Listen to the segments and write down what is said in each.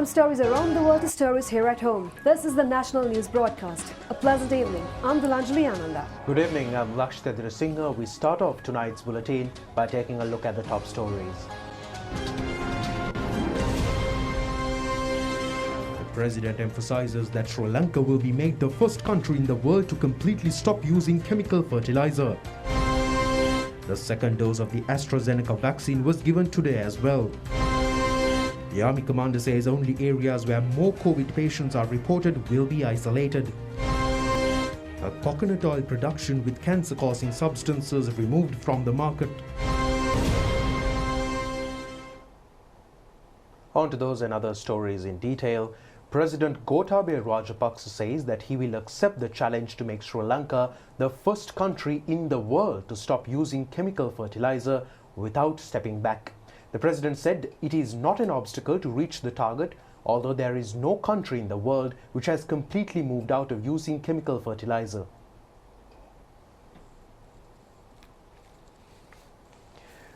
From stories around the world to stories here at home, this is the National News Broadcast. A pleasant evening. I'm Vilanjali Ananda. Good evening, I'm Lakshadra Singh. We start off tonight's bulletin by taking a look at the top stories. The President emphasizes that Sri Lanka will be made the first country in the world to completely stop using chemical fertilizer. The second dose of the AstraZeneca vaccine was given today as well. The Army commander says only areas where more COVID patients are reported will be isolated. A coconut oil production with cancer-causing substances removed from the market. On to those and other stories in detail. President Gotabaya Rajapaksa says that he will accept the challenge to make Sri Lanka the first country in the world to stop using chemical fertilizer without stepping back. The president said it is not an obstacle to reach the target, although there is no country in the world which has completely moved out of using chemical fertilizer.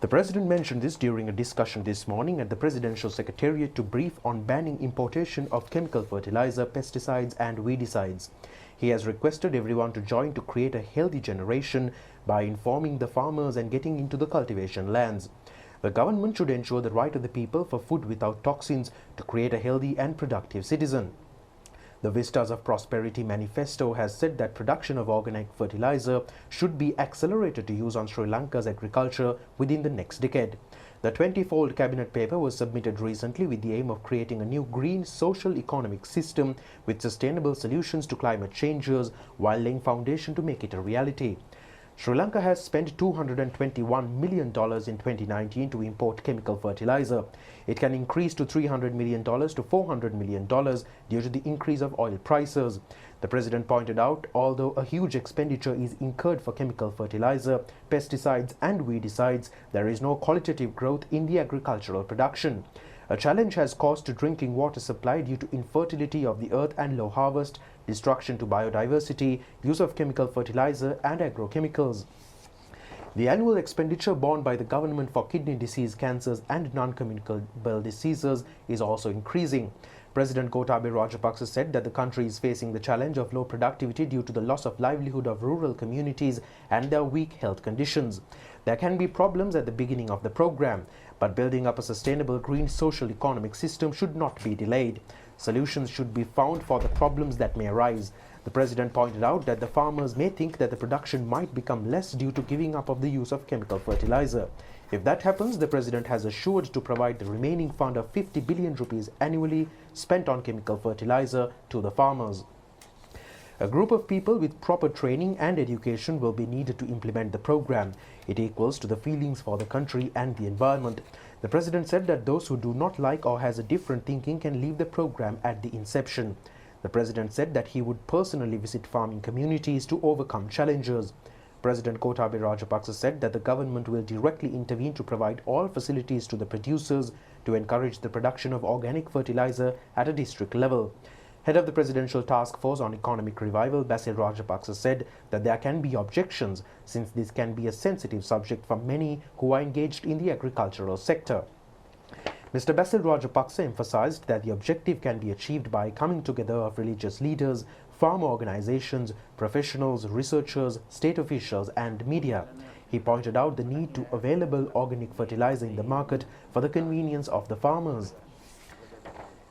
The president mentioned this during a discussion this morning at the Presidential Secretariat to brief on banning importation of chemical fertilizer, pesticides and weedicides. He has requested everyone to join to create a healthy generation by informing the farmers and getting into the cultivation lands. The government should ensure the right of the people for food without toxins to create a healthy and productive citizen. The Vistas of Prosperity Manifesto has said that production of organic fertilizer should be accelerated to use on Sri Lanka's agriculture within the next decade. The 20-fold cabinet paper was submitted recently with the aim of creating a new green social economic system with sustainable solutions to climate changes while laying foundation to make it a reality. Sri Lanka has spent $221 million in 2019 to import chemical fertilizer. It can increase to $300 million to $400 million due to the increase of oil prices. The president pointed out, although a huge expenditure is incurred for chemical fertilizer, pesticides and weedicides, there is no qualitative growth in the agricultural production. A challenge has caused to drinking water supply due to infertility of the earth and low harvest, destruction to biodiversity, use of chemical fertilizer and agrochemicals. The annual expenditure borne by the government for kidney disease, cancers and non-communicable diseases is also increasing. President Gotabaya Rajapaksa said that the country is facing the challenge of low productivity due to the loss of livelihood of rural communities and their weak health conditions. There can be problems at the beginning of the program, but building up a sustainable green social economic system should not be delayed. Solutions should be found for the problems that may arise. The president pointed out that the farmers may think that the production might become less due to giving up of the use of chemical fertilizer. If that happens, the president has assured to provide the remaining fund of 50 billion rupees annually spent on chemical fertilizer to the farmers. A group of people with proper training and education will be needed to implement the program. It equals to the feelings for the country and the environment. The president said that those who do not like or has a different thinking can leave the program at the inception. The president said that he would personally visit farming communities to overcome challenges. President Gotabaya Rajapaksa said that the government will directly intervene to provide all facilities to the producers to encourage the production of organic fertilizer at a district level. Head of the Presidential Task Force on Economic Revival, Basil Rajapaksa, said that there can be objections since this can be a sensitive subject for many who are engaged in the agricultural sector. Mr. Basil Rajapaksa emphasized that the objective can be achieved by coming together of religious leaders, farm organizations, professionals, researchers, state officials and media. He pointed out the need to available organic fertilizer in the market for the convenience of the farmers.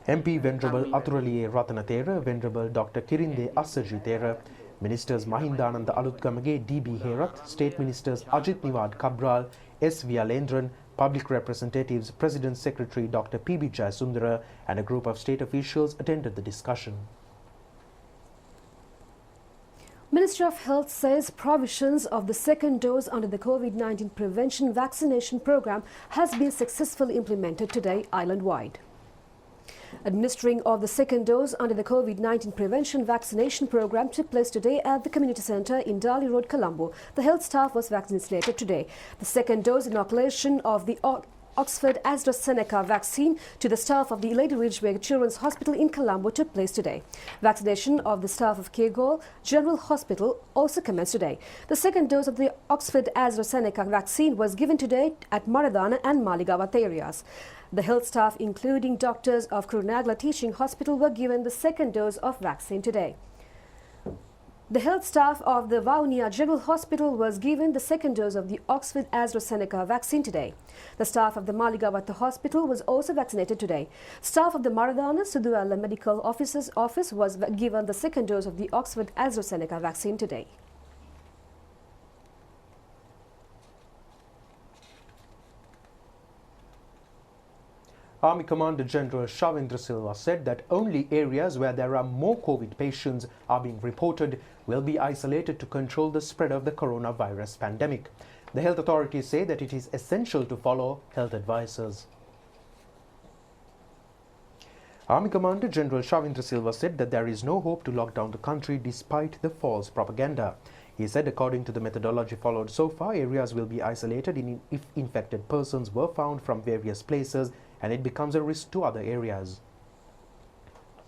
MP Venerable Aturaliye Ratanathera, Venerable Dr. Kirinde Assaji Thera, Ministers Mahindananda Alutgamage, D.B. Herath, State Ministers Ajit Niwad Kabral, S. Vyalendran, Public Representatives, President Secretary Dr. P.B. Jayasundara and a group of state officials attended the discussion. Ministry of Health says provisions of the second dose under the COVID-19 prevention vaccination program has been successfully implemented today island-wide. Administering of the second dose under the COVID-19 prevention vaccination program took place today at the community centre in Dali Road, Colombo. The health staff was vaccinated today. The second dose inoculation of the Oxford AstraZeneca vaccine to the staff of the Lady Ridgeway Children's Hospital in Colombo took place today. Vaccination of the staff of Kegol General Hospital also commenced today. The second dose of the Oxford AstraZeneca vaccine was given today at Maradana and Maligavat areas. The health staff, including doctors of Kurunagala Teaching Hospital, were given the second dose of vaccine today. The health staff of the Vaunia General Hospital was given the second dose of the Oxford AstraZeneca vaccine today. The staff of the Maligawatha Hospital was also vaccinated today. Staff of the Maradana Suduala Medical Officer's Office was given the second dose of the Oxford AstraZeneca vaccine today. Army Commander General Shavindra Silva said that only areas where there are more COVID patients are being reported will be isolated to control the spread of the coronavirus pandemic. The health authorities say that it is essential to follow health advices. Army Commander General Shavindra Silva said that there is no hope to lock down the country despite the false propaganda. He said according to the methodology followed so far, areas will be isolated if infected persons were found from various places and it becomes a risk to other areas.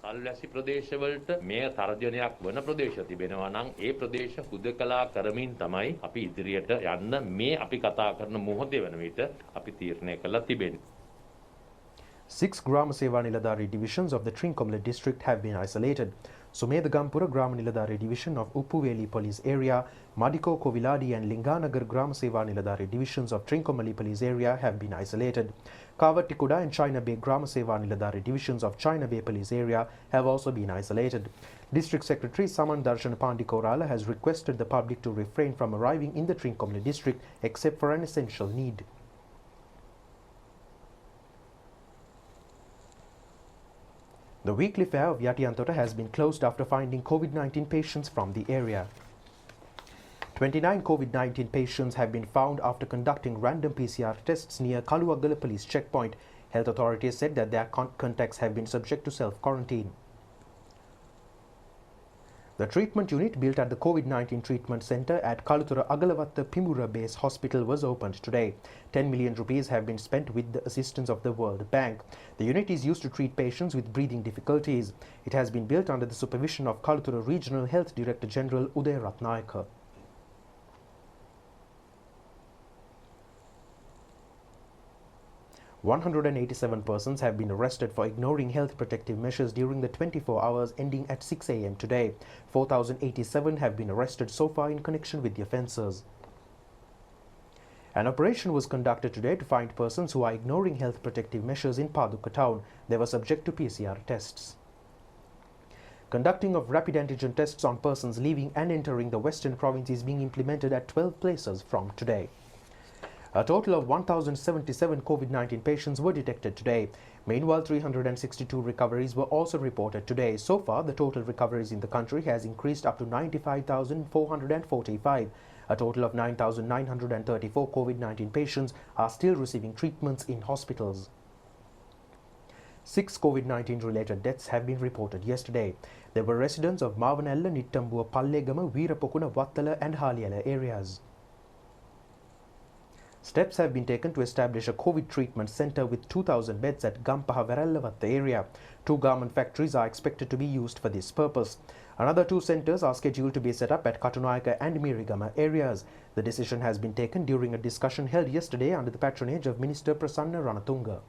අසල්වැසි ප්‍රදේශවලට මේ තර්ජනයක් වන ප්‍රදේශ තිබෙනවා නම් ඒ ප්‍රදේශ හුදකලා කරමින් තමයි අපි ඉදිරියට යන්න මේ අපි කතා කරන මොහොතේ වන විට අපි තීරණය කළා තිබෙන්නේ. 6 Grama Seva Niladhari divisions of the Trincomalee district have been isolated. Sumedagampura Grama Niladhari division of Uppuveli police area, Madiko Koviladi and Linganagar Grama Seva Niladhari divisions of Trincomalee police area have been isolated. Kavatikuda and China Bay Grama Seva Niladhari divisions of China Bay police area have also been isolated. District Secretary Saman Darshan Pandikorala has requested the public to refrain from arriving in the Trincomalee district except for an essential need. The weekly fair of Yatiyantota has been closed after finding COVID-19 patients from the area. 29 COVID-19 patients have been found after conducting random PCR tests near Kaluwagala police checkpoint. Health authorities said that their contacts have been subject to self-quarantine. The treatment unit built at the COVID-19 treatment center at Kalutura Agalavatta Pimura Base Hospital was opened today. 10 million rupees have been spent with the assistance of the World Bank. The unit is used to treat patients with breathing difficulties. It has been built under the supervision of Kalutura Regional Health Director General Uday Ratnayaka. "187 persons have been arrested for ignoring health protective measures during the 24 hours ending at 6 a.m. today. 4,087 have been arrested so far in connection with the offences. An operation was conducted today to find persons who are ignoring health protective measures in Paduka town. They were subject to PCR tests. Conducting of rapid antigen tests on persons leaving and entering the Western province is being implemented at 12 places from today. A total of 1,077 COVID-19 patients were detected today. Meanwhile, 362 recoveries were also reported today. So far, the total recoveries in the country has increased up to 95,445. A total of 9,934 COVID-19 patients are still receiving treatments in hospitals. 6 COVID-19 related deaths have been reported yesterday. They were residents of Mavanella, Nittambua, Pallegama, Veerapokuna, Wattala and Haliala areas. Steps have been taken to establish a COVID treatment centre with 2,000 beds at Gampaha Verallavatta area. 2 garment factories are expected to be used for this purpose. Another 2 centres are scheduled to be set up at Katunayaka and Mirigama areas. The decision has been taken during a discussion held yesterday under the patronage of Minister Prasanna Ranatunga.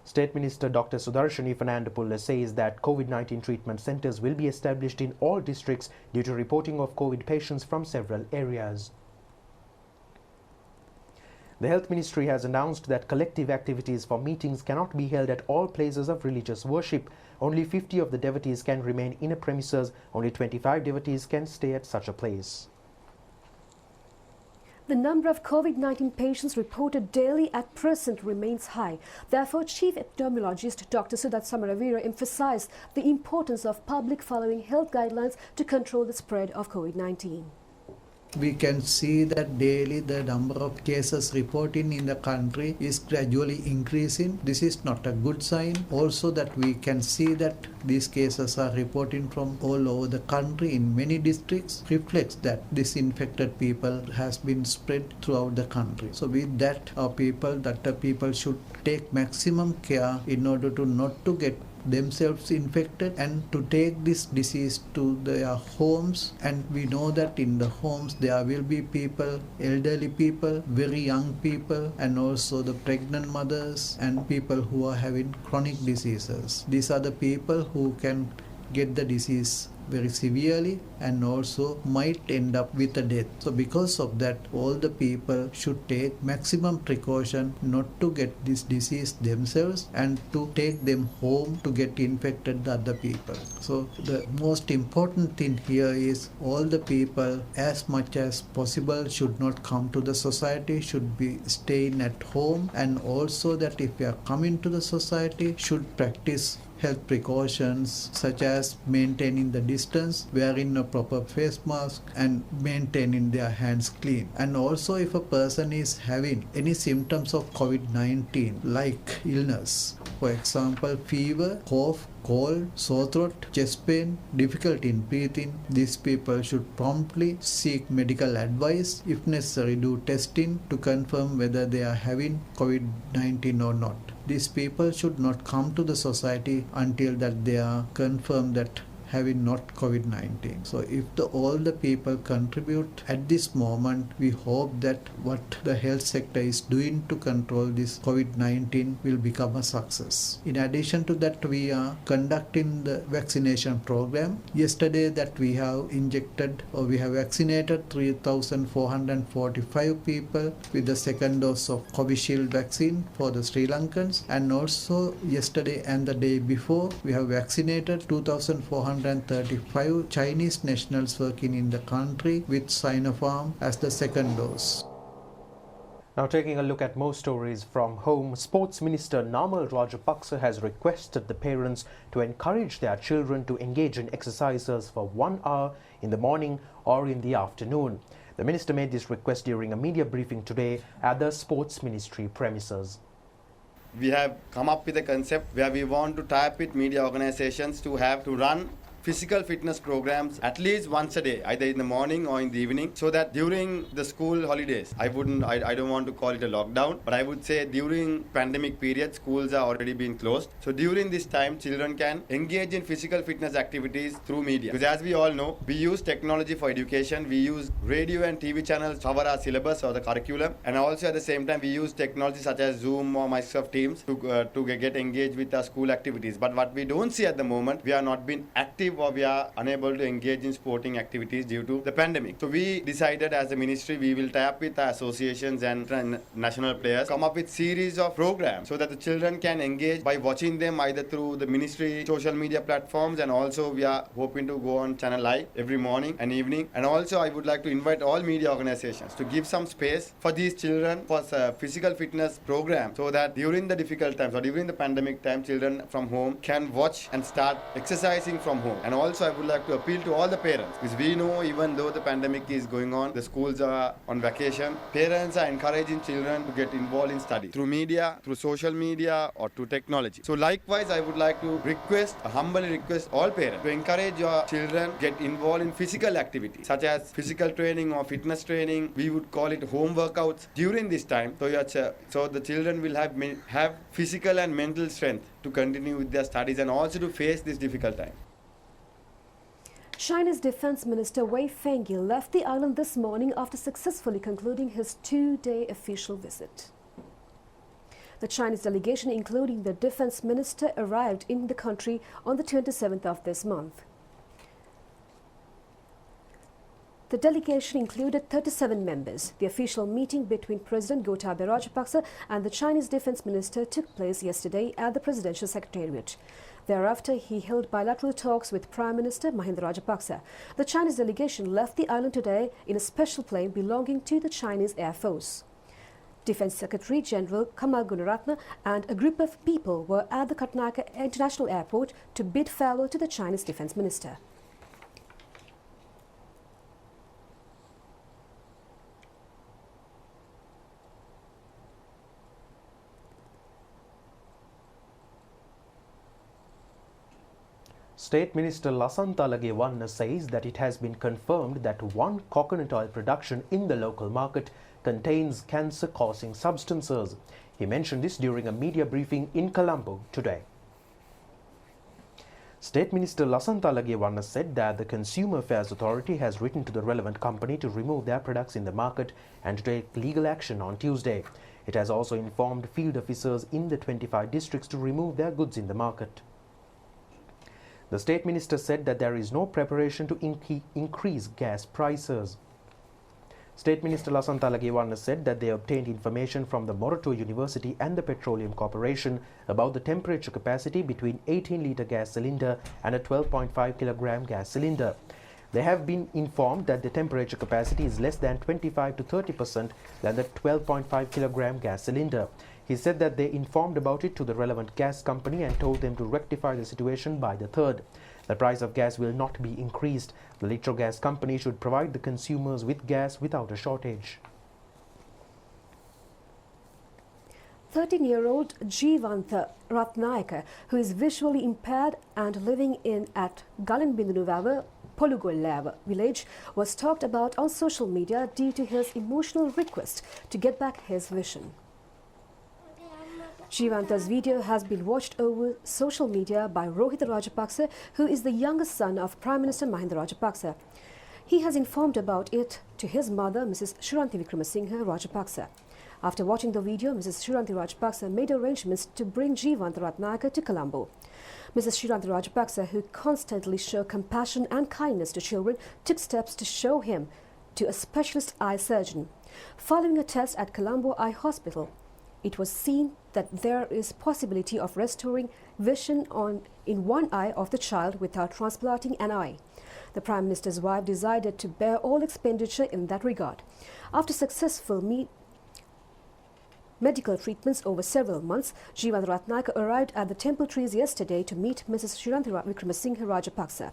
State Minister Dr. Sudarshani Fernandopulle says that COVID-19 treatment centres will be established in all districts due to reporting of COVID patients from several areas. The Health Ministry has announced that collective activities for meetings cannot be held at all places of religious worship. Only 50 of the devotees can remain in a premises. Only 25 devotees can stay at such a place. The number of COVID-19 patients reported daily at present remains high. Therefore, Chief Epidemiologist Dr. Sudat Samaravira emphasized the importance of public following health guidelines to control the spread of COVID-19. we can see that daily the number of cases reported in the country is gradually increasing. This is not a good sign. Also that we can see that these cases are reporting from all over the country in many districts reflects that this infected people has been spread throughout the country. So with that, the people should take maximum care in order to not to get themselves infected and to take this disease to their homes. And we know that in the homes there will be people, elderly people, very young people, and also the pregnant mothers and people who are having chronic diseases. These are the people who can get the disease very severely and also might end up with a death. So because of that, all the people should take maximum precaution not to get this disease themselves and to take them home to get infected the other people. So the most important thing here is all the people as much as possible should not come to the society, should be staying at home, and also that if they are coming to the society should practice health precautions such as maintaining the distance, wearing a proper face mask, and maintaining their hands clean. And also if a person is having any symptoms of COVID-19 like illness, for example fever, cough, cold, sore throat, chest pain, difficulty in breathing, these people should promptly seek medical advice. If necessary, do testing to confirm whether they are having COVID-19 or not. These people should not come to the society until that they are confirmed that having not COVID-19. So if all the people contribute at this moment, we hope that what the health sector is doing to control this COVID-19 will become a success. In addition to that, we are conducting the vaccination program. Yesterday that we have vaccinated 3,445 people with the second dose of Covishield vaccine for the Sri Lankans, and also yesterday and the day before we have vaccinated 2,435 Chinese nationals working in the country with Sinopharm as the second dose. Now taking a look at more stories from home, Sports Minister Namal Rajapaksa has requested the parents to encourage their children to engage in exercises for 1 hour in the morning or in the afternoon. The minister made this request during a media briefing today at the Sports Ministry premises. We have come up with a concept where we want to tie up with media organizations to run physical fitness programs at least once a day, either in the morning or in the evening, so that during the school holidays, I don't want to call it a lockdown, but I would say during pandemic period, schools are already been closed. So during this time, children can engage in physical fitness activities through media. Because as we all know, we use technology for education, we use radio and TV channels to cover our syllabus or the curriculum, and also at the same time we use technology such as Zoom or Microsoft Teams to get engaged with our school activities. But what we don't see at the moment, we are not being active or we are unable to engage in sporting activities due to the pandemic. So we decided as a ministry we will tie up with our associations and national players, come up with series of programs so that the children can engage by watching them either through the ministry social media platforms, and also we are hoping to go on ChannelEye every morning and evening. And also I would like to invite all media organizations to give some space for these children for physical fitness program, so that during the difficult times or during the pandemic time, children from home can watch and start exercising from home. And also I would like to appeal to all the parents, because we know even though the pandemic is going on, the schools are on vacation, parents are encouraging children to get involved in study through media, through social media or through technology. So likewise I would like to humbly request all parents to encourage your children get involved in physical activities such as physical training or fitness training. We would call it home workouts during this time, so the children will have physical and mental strength to continue with their studies and also to face this difficult time. China's Defense Minister Wei Fenghe left the island this morning after successfully concluding his 2-day official visit. The Chinese delegation, including the Defense Minister, arrived in the country on the 27th of this month. The delegation included 37 members. The official meeting between President Gotabaya Rajapaksa and the Chinese Defense Minister took place yesterday at the Presidential Secretariat. Thereafter, he held bilateral talks with Prime Minister Mahinda Rajapaksa. The Chinese delegation left the island today in a special plane belonging to the Chinese Air Force. Defense Secretary General Kamal Gunaratne and a group of people were at the Katnaka International Airport to bid farewell to the Chinese Defense Minister. State Minister Lasantha Lagewanna says that it has been confirmed that one coconut oil production in the local market contains cancer-causing substances. He mentioned this during a media briefing in Colombo today. State Minister Lasantha Lagewanna said that the Consumer Affairs Authority has written to the relevant company to remove their products in the market and to take legal action on Tuesday. It has also informed field officers in the 25 districts to remove their goods in the market. The State Minister said that there is no preparation to increase gas prices. State Minister Lasantha Lagewanna said that they obtained information from the Morato University and the Petroleum Corporation about the temperature capacity between 18-litre gas cylinder and a 12.5 kilogram gas cylinder. They have been informed that the temperature capacity is less than 25 to 30% than the 12.5 kilogram gas cylinder. He said that they informed about it to the relevant gas company and told them to rectify the situation by the 3rd. The price of gas will not be increased. The Electro Gas Company should provide the consumers with gas without a shortage. 13-year-old Jeevantha Ratnayaka, who is visually impaired and living at Galinbindunuvava, Polugolava village, was talked about on social media due to his emotional request to get back his vision. Jeevantha's video has been watched over social media by Rohitha Rajapaksa, who is the youngest son of Prime Minister Mahinda Rajapaksa. He has informed about it to his mother, Mrs. Shuranthi Wickramasinghe Rajapaksa. After watching the video, Mrs. Shuranthi Rajapaksa made arrangements to bring Jeevantha Ratnayaka to Colombo. Mrs. Shuranthi Rajapaksa, who constantly showed compassion and kindness to children, took steps to show him to a specialist eye surgeon. Following a test at Colombo Eye Hospital, it was seen that there is possibility of restoring vision in one eye of the child without transplanting an eye. The Prime Minister's wife decided to bear all expenditure in that regard. After successful medical treatments over several months, Jeevantha Ratnayaka arrived at the Temple Trees yesterday to meet Mrs. Shuranthi Wickramasinghe Rajapaksa.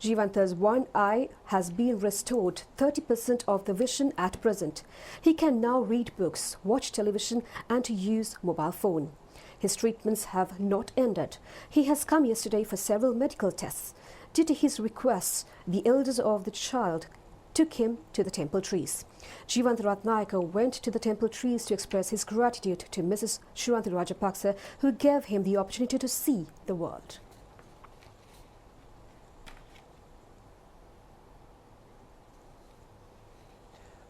Jeevantha's one eye has been restored 30% of the vision at present. He can now read books, watch television and to use mobile phone. His treatments have not ended. He has come yesterday for several medical tests. Due to his requests, the elders of the child took him to the Temple Trees. Jeevantha Ratnayaka went to the Temple Trees to express his gratitude to Mrs. Shuranthi Rajapaksa, who gave him the opportunity to see the world.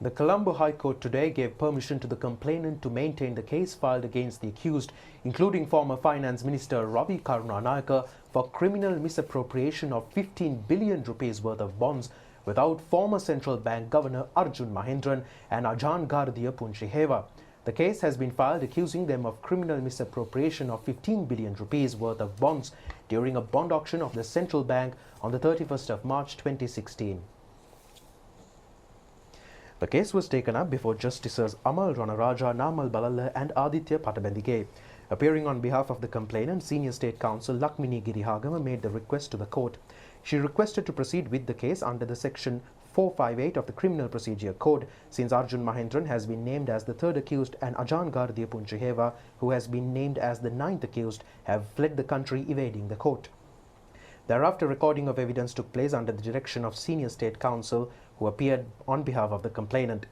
The Colombo High Court today gave permission to the complainant to maintain the case filed against the accused, including former Finance Minister Ravi Karunanayake, for criminal misappropriation of 15 billion rupees worth of bonds without former Central Bank Governor Arjun Mahendran and Ajahn Gardiya Punchiheva. The case has been filed accusing them of criminal misappropriation of 15 billion rupees worth of bonds during a bond auction of the Central Bank on the 31st of March 2016. The case was taken up before Justices Amal Ranaraja, Namal Balala and Aditya Patabendige. Appearing on behalf of the complainant, Senior State Counsel Lakmini Girihagama made the request to the court. She requested to proceed with the case under the Section 458 of the Criminal Procedure Code, since Arjun Mahendran has been named as the third accused and Ajahn Gardiya Punchiheva, who has been named as the ninth accused, have fled the country evading the court. Thereafter, recording of evidence took place under the direction of Senior State Counsel, who appeared on behalf of the complainant.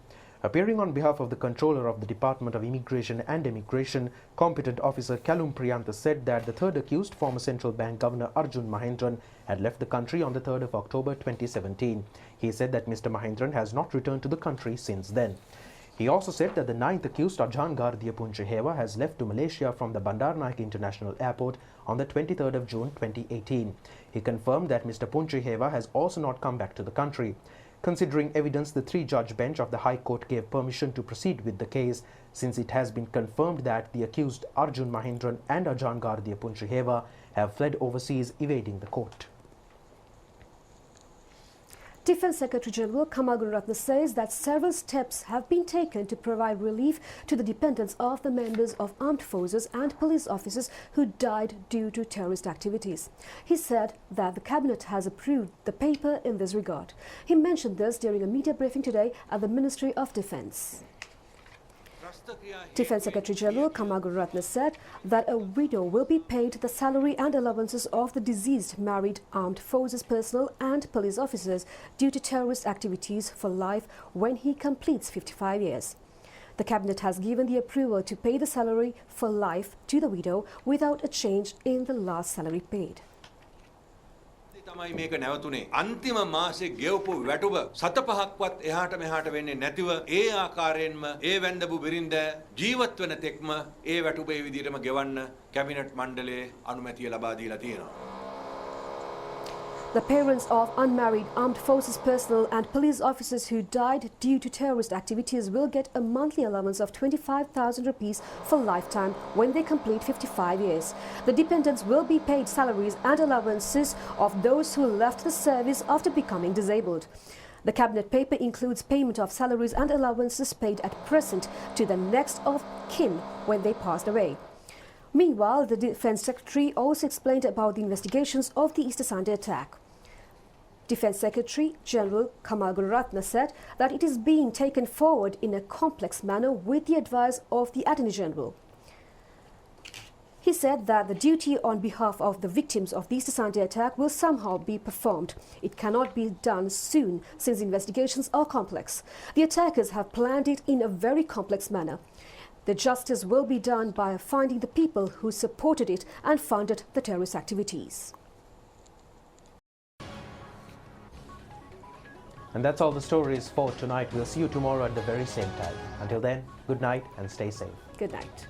Appearing on behalf of the Controller of the Department of Immigration and Emigration, Competent Officer Kalum Priyantha said that the third accused, former Central Bank Governor Arjun Mahendran, had left the country on the 3rd of October 2017. He said that Mr. Mahendran has not returned to the country since then. He also said that the ninth accused, Ajahn Gardiya Punchiheva, has left to Malaysia from the Bandaranaike International Airport on the 23rd of June 2018. He confirmed that Mr. Punchiheva has also not come back to the country. Considering evidence, the three-judge bench of the High Court gave permission to proceed with the case, since it has been confirmed that the accused Arjun Mahendran and Ajahn Gardiya Punchiheva have fled overseas evading the court. Defence Secretary General Kamal Gunaratne says that several steps have been taken to provide relief to the dependents of the members of armed forces and police officers who died due to terrorist activities. He said that the Cabinet has approved the paper in this regard. He mentioned this during a media briefing today at the Ministry of Defence. Defence Secretary General Kamagaratna said that a widow will be paid the salary and allowances of the deceased married armed forces personnel and police officers due to terrorist activities for life when he completes 55 years. The Cabinet has given the approval to pay the salary for life to the widow without a change in the last salary paid. තමයි මේක නැවතුනේ අන්තිම මාසේ ගෙවපු වැටුප සත පහක්වත් එහාට මෙහාට වෙන්නේ නැතිව ඒ ආකාරයෙන්ම ඒ වැන්දපු බිරින්ද ජීවත් වෙන තෙක්ම ඒ වැටුපේ විදිහටම ගෙවන්න කැබිනට් මණ්ඩලයේ අනුමැතිය ලබා දීලා තියෙනවා. The parents of unmarried armed forces personnel and police officers who died due to terrorist activities will get a monthly allowance of 25,000 rupees for lifetime when they complete 55 years. The dependents will be paid salaries and allowances of those who left the service after becoming disabled. The Cabinet paper includes payment of salaries and allowances paid at present to the next of kin when they passed away. Meanwhile, the Defence Secretary also explained about the investigations of the Easter Sunday attack. Defence Secretary General Kamagaratna said that it is being taken forward in a complex manner with the advice of the Attorney General. He said that the duty on behalf of the victims of the Easter Sunday attack will somehow be performed. It cannot be done soon since investigations are complex. The attackers have planned it in a very complex manner. The justice will be done by finding the people who supported it and funded the terrorist activities. And that's all the stories for tonight. We'll see you tomorrow at the very same time. Until then, good night and stay safe. Good night.